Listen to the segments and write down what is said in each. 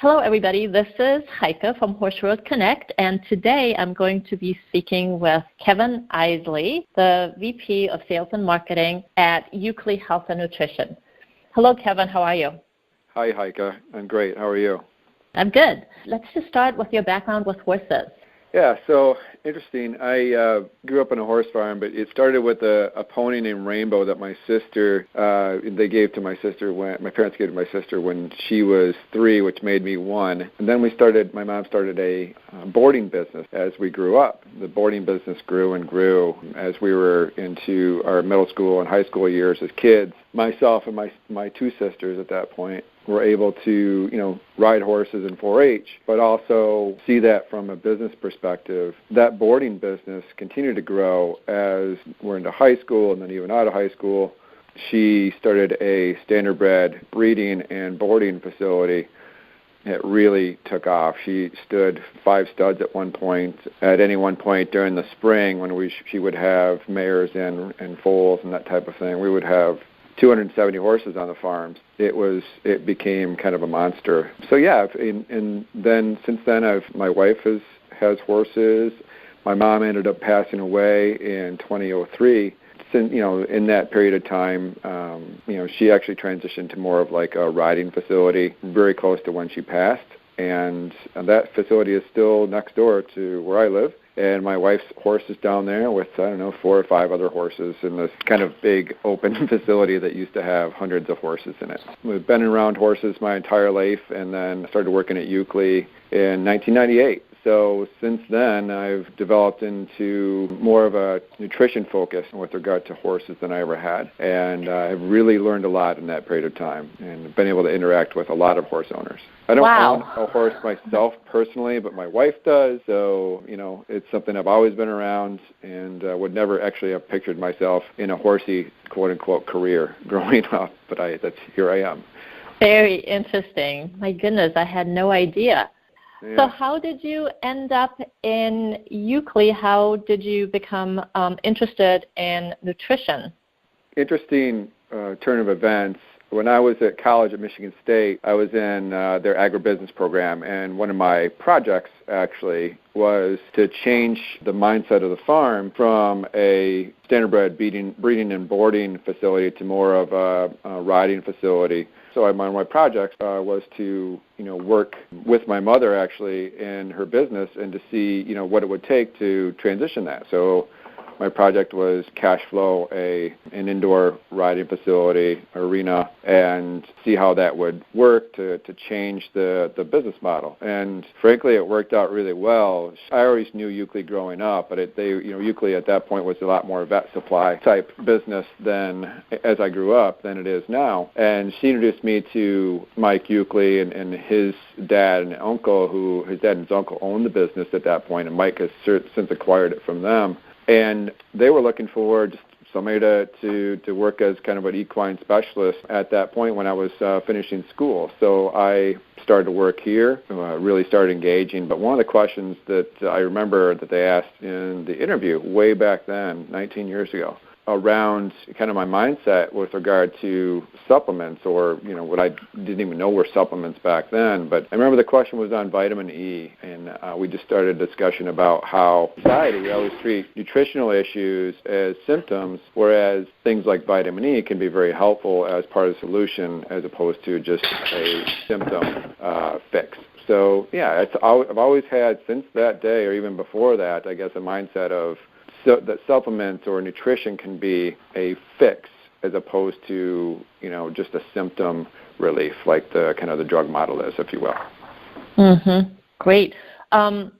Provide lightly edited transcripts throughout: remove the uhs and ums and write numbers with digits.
Hello, everybody. This is Heike from Horse Road Connect, and today I'm going to be speaking with Kevin Isley, the VP of Sales and Marketing at Uckele Health and Nutrition. Hello, Kevin. How are you? Hi, Heike. I'm great. How are you? I'm good. Let's just start with your background with horses. Yeah, so interesting. I grew up on a horse farm, but it started with a pony named Rainbow that my sister, they gave to my sister when my parents gave to my sister when she was 3, which made me 1. And then my mom started a boarding business as we grew up. The boarding business grew and grew as we were into our middle school and high school years as kids. Myself and my 2 sisters at that point were able to, ride horses in 4-H, but also see that from a business perspective. That boarding business continued to grow as we're into high school and then even out of high school. She started a standardbred breeding and boarding facility. It really took off. She stood 5 studs at one point. At any one point during the spring when she would have mares and foals and that type of thing, we would have 270 horses on the farms. It became kind of a monster. So yeah, and then since then my wife has horses. My mom ended up passing away in 2003. In that period of time, she actually transitioned to more of like a riding facility very close to when she passed. And that facility is still next door to where I live. And my wife's horse is down there with, 4 or 5 other horses in this kind of big open facility that used to have hundreds of horses in it. We've been around horses my entire life, and then started working at Uckele in 1998. So since then, I've developed into more of a nutrition focus with regard to horses than I ever had. And I've really learned a lot in that period of time and been able to interact with a lot of horse owners. I don't own a horse myself personally, but my wife does. So, it's something I've always been around and would never actually have pictured myself in a horsey, quote-unquote, career growing up. But here I am. Very interesting. My goodness, I had no idea. Yeah. So how did you end up in Uckele? How did you become interested in nutrition? Interesting turn of events. When I was at college at Michigan State, I was in their agribusiness program, and one of my projects actually was to change the mindset of the farm from a standardbred breeding and boarding facility to more of a riding facility. So one of my projects was to, work with my mother actually in her business and to see, what it would take to transition that. So my project was cash flow an indoor riding facility, arena, and see how that would work to change the business model. And frankly, it worked out really well. I always knew Uckele growing up, but Uckele at that point was a lot more vet supply type business as I grew up than it is now. And she introduced me to Mike Uckele and his dad and uncle, his dad and his uncle owned the business at that point, and Mike has since acquired it from them. And they were looking for just somebody to work as kind of an equine specialist at that point when I was finishing school. So I started to work here, really started engaging. But one of the questions that I remember that they asked in the interview way back then, 19 years ago, around kind of my mindset with regard to supplements or, what I didn't even know were supplements back then. But I remember the question was on vitamin E, and we just started a discussion about how society, we always treat nutritional issues as symptoms, whereas things like vitamin E can be very helpful as part of the solution as opposed to just a symptom fix. So, yeah, I've always had since that day or even before that, I guess, a mindset of that supplements or nutrition can be a fix as opposed to, just a symptom relief like the kind of the drug model is, if you will. Mm-hmm. Great. And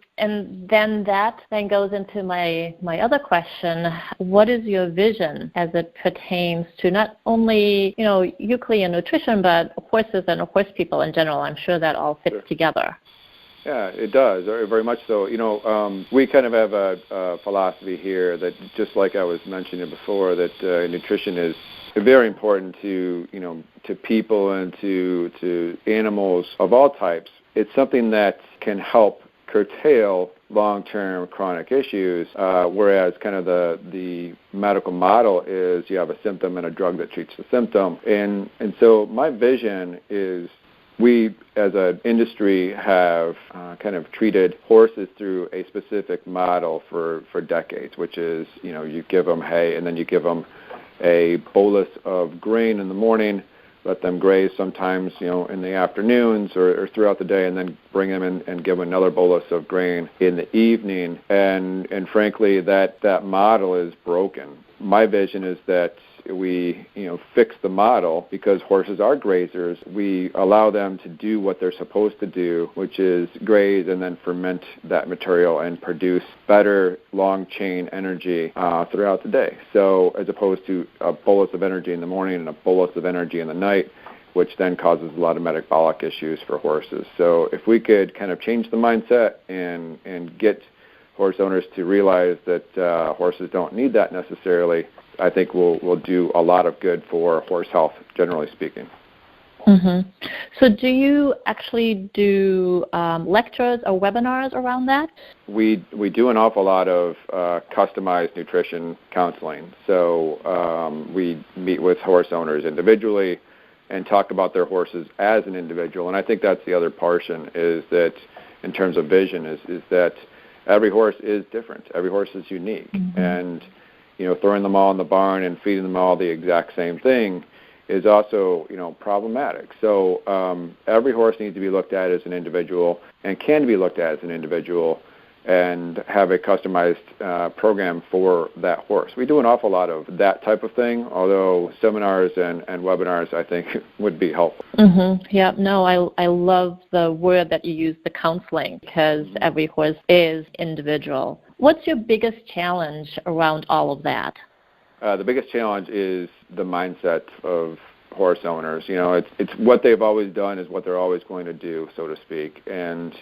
then that goes into my other question. What is your vision as it pertains to not only, Uckele and nutrition, but horses and horse people in general? I'm sure that all fits together. Yeah, it does, very much so. We kind of have a philosophy here that, just like I was mentioning before, that nutrition is very important to people and to animals of all types. It's something that can help curtail long-term chronic issues, whereas kind of the medical model is you have a symptom and a drug that treats the symptom. And so my vision is We, as an industry, have kind of treated horses through a specific model for decades, which is, you give them hay and then you give them a bolus of grain in the morning, let them graze sometimes, in the afternoons or throughout the day, and then bring them in and give them another bolus of grain in the evening. And frankly, that model is broken. My vision is that we, fix the model because horses are grazers. We allow them to do what they're supposed to do, which is graze and then ferment that material and produce better long-chain energy throughout the day. So as opposed to a bolus of energy in the morning and a bolus of energy in the night, which then causes a lot of metabolic issues for horses. So if we could kind of change the mindset and get horse owners to realize that horses don't need that necessarily, I think we'll do a lot of good for horse health, generally speaking. Mm-hmm. So do you actually do lectures or webinars around that? We do an awful lot of customized nutrition counseling. So we meet with horse owners individually and talk about their horses as an individual. And I think that's the other portion, is that in terms of vision, is that every horse is different. Every horse is unique. Mm-hmm. And throwing them all in the barn and feeding them all the exact same thing is also, problematic. So every horse needs to be looked at as an individual and can be looked at as an individual and have a customized program for that horse. We do an awful lot of that type of thing, although seminars and webinars, I think, would be helpful. Mm-hmm. Yeah, no, I love the word that you use, the counseling, because every horse is individual. What's your biggest challenge around all of that? The biggest challenge is the mindset of horse owners. It's what they've always done is what they're always going to do, so to speak. And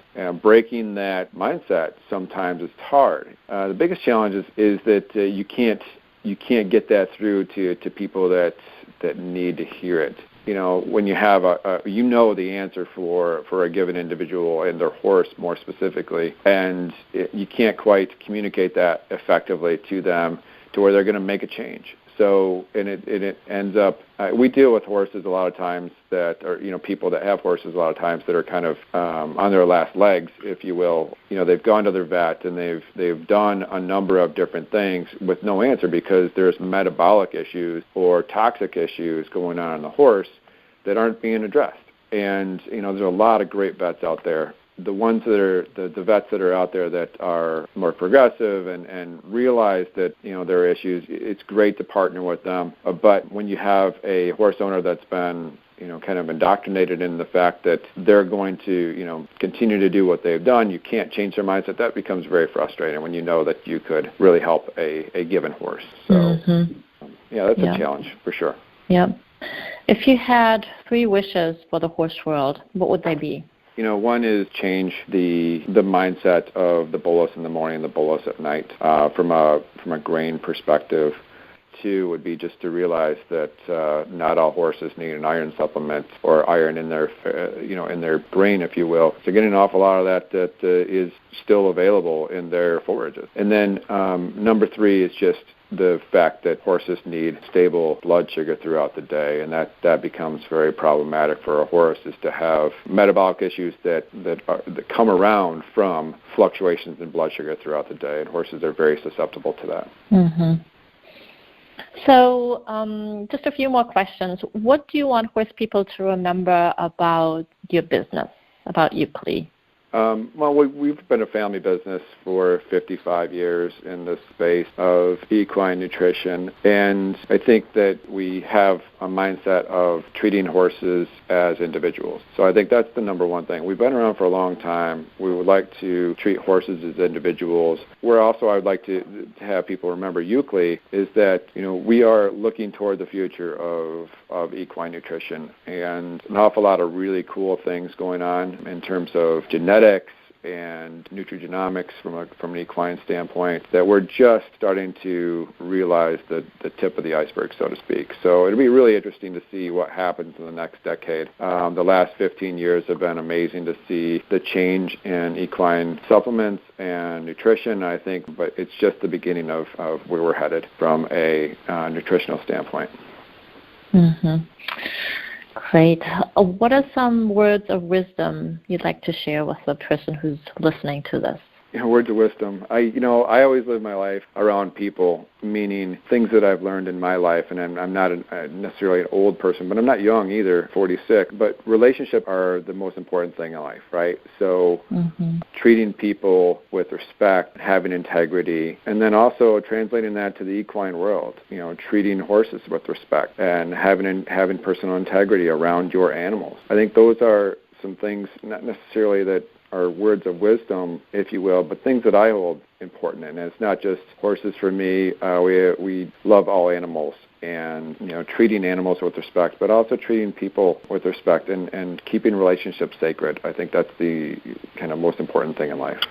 breaking that mindset sometimes is hard. The biggest challenge is that you can't get that through to people that need to hear it. When you have the answer for a given individual and their horse more specifically, and you can't quite communicate that effectively to them to where they're going to make a change. So, and it ends up, we deal with horses a lot of times people that have horses a lot of times that are kind of on their last legs, if you will. They've gone to their vet and they've done a number of different things with no answer because there's metabolic issues or toxic issues going on in the horse that aren't being addressed. And, there's a lot of great vets out there. The ones that are the vets that are out there that are more progressive and realize that there are issues, it's great to partner with them. But when you have a horse owner that's been kind of indoctrinated in the fact that they're going to continue to do what they've done, you can't change their mindset. That becomes very frustrating when you know that you could really help a given horse. So that's a challenge for sure. Yeah. If you had 3 wishes for the horse world, what would they be? One is change the mindset of the bolus in the morning and the bolus at night from a grain perspective. 2 would be just to realize that not all horses need an iron supplement or iron in their in their grain, if you will. So getting an awful lot of that is still available in their forages. And then number 3 is just the fact that horses need stable blood sugar throughout the day, and that becomes very problematic for a horse, is to have metabolic issues that come around from fluctuations in blood sugar throughout the day, and horses are very susceptible to that. Mm-hmm. So just a few more questions. What do you want horse people to remember about your business, about Uckele? Well, we've been a family business for 55 years in the space of equine nutrition, and I think that we have a mindset of treating horses as individuals. So I think that's the number one thing. We've been around for a long time. We would like to treat horses as individuals. I would like to have people remember Uckele is that, we are looking toward the future of equine nutrition, and an awful lot of really cool things going on in terms of genetics and nutrigenomics from an equine standpoint that we're just starting to realize the tip of the iceberg, so to speak. So it'll be really interesting to see what happens in the next decade. The last 15 years have been amazing to see the change in equine supplements and nutrition, I think, but it's just the beginning of where we're headed from a nutritional standpoint. Mm-hmm. Great. What are some words of wisdom you'd like to share with the person who's listening to this? Words of wisdom. I always live my life around people, meaning things that I've learned in my life, and I'm not necessarily an old person, but I'm not young either, 46. But relationships are the most important thing in life, right? So treating people with respect, having integrity, and then also translating that to the equine world, treating horses with respect and having personal integrity around your animals. I think those are some things, not necessarily that are words of wisdom, if you will, but things that I hold important. And it's not just horses for me. We love all animals and, treating animals with respect, but also treating people with respect and keeping relationships sacred. I think that's the kind of most important thing in life.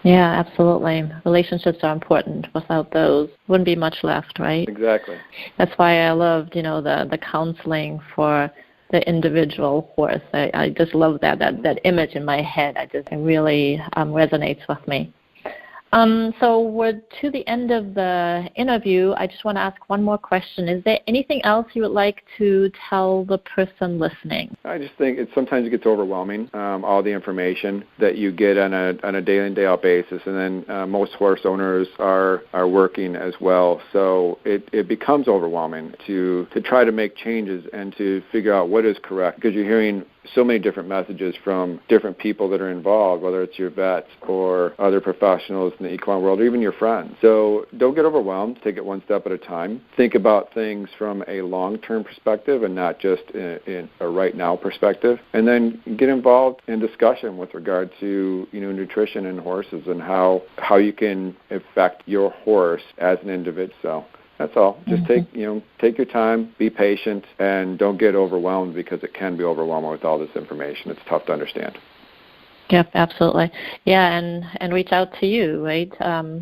Yeah, absolutely. Relationships are important. Without those, wouldn't be much left, right? Exactly. That's why I loved, the counseling for the individual horse. I just love that image in my head. It really resonates with me. So we're to the end of the interview. I just want to ask one more question. Is there anything else you would like to tell the person listening? I just think sometimes it gets overwhelming, all the information that you get on a day in, day out basis, and then most horse owners are working as well. So it becomes overwhelming to try to make changes and to figure out what is correct, because you're hearing so many different messages from different people that are involved, whether it's your vets or other professionals in the equine world or even your friends. So don't get overwhelmed. Take it one step at a time. Think about things from a long-term perspective and not just in a right-now perspective. And then get involved in discussion with regard to nutrition and horses and how you can affect your horse as an individual. So that's all. Just take your time, be patient, and don't get overwhelmed, because it can be overwhelming with all this information. It's tough to understand. Yep, absolutely. Yeah, and reach out to you, right?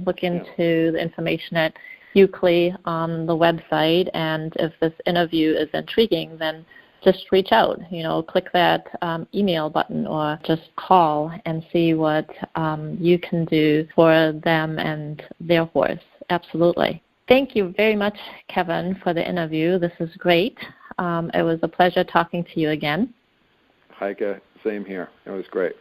Look into the information at Uckele on the website, and if this interview is intriguing, then just reach out. Click that email button or just call and see what you can do for them and their horse. Absolutely. Thank you very much, Kevin, for the interview. This is great. It was a pleasure talking to you again. Heike, same here. It was great.